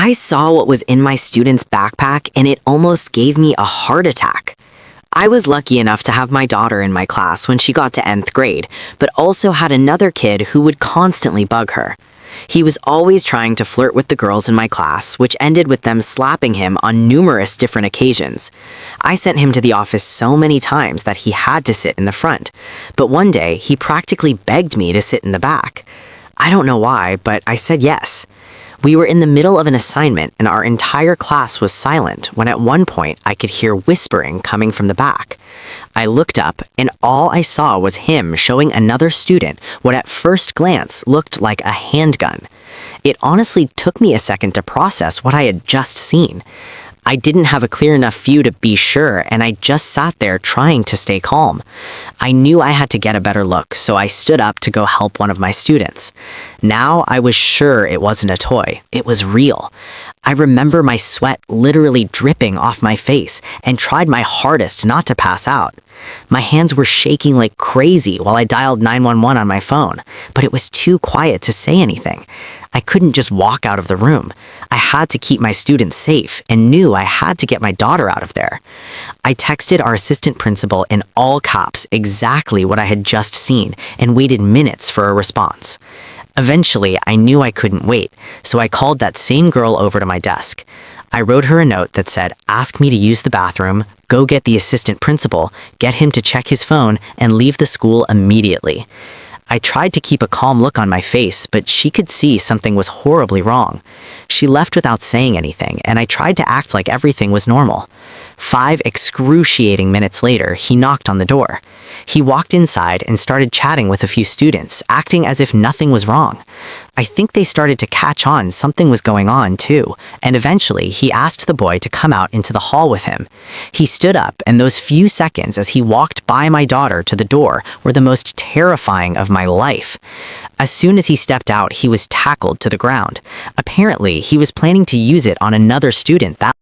I saw what was in my student's backpack and it almost gave me a heart attack. I was lucky enough to have my daughter in my class when she got to nth grade, but also had another kid who would constantly bug her. He was always trying to flirt with the girls in my class, which ended with them slapping him on numerous different occasions. I sent him to the office so many times that he had to sit in the front, but one day he practically begged me to sit in the back. I don't know why, but I said yes. We were in the middle of an assignment and our entire class was silent when at one point I could hear whispering coming from the back. I looked up and all I saw was him showing another student what at first glance looked like a handgun. It honestly took me a second to process what I had just seen. I didn't have a clear enough view to be sure, and I just sat there trying to stay calm. I knew I had to get a better look, so I stood up to go help one of my students. Now I was sure it wasn't a toy. It was real. I remember my sweat literally dripping off my face and tried my hardest not to pass out. My hands were shaking like crazy while I dialed 911 on my phone, but it was too quiet to say anything. I couldn't just walk out of the room. I had to keep my students safe and knew I had to get my daughter out of there. I texted our assistant principal in all caps exactly what I had just seen and waited minutes for a response. Eventually, I knew I couldn't wait, so I called that same girl over to my desk. I wrote her a note that said, "Ask me to use the bathroom, go get the assistant principal, get him to check his phone, and leave the school immediately." I tried to keep a calm look on my face, but she could see something was horribly wrong. She left without saying anything, and I tried to act like everything was normal. 5 excruciating minutes later, he knocked on the door. He walked inside and started chatting with a few students, acting as if nothing was wrong. I think they started to catch on something was going on too, and eventually he asked the boy to come out into the hall with him. He stood up, and those few seconds as he walked by my daughter to the door were the most terrifying of my life. As soon as he stepped out, he was tackled to the ground. Apparently, he was planning to use it on another student that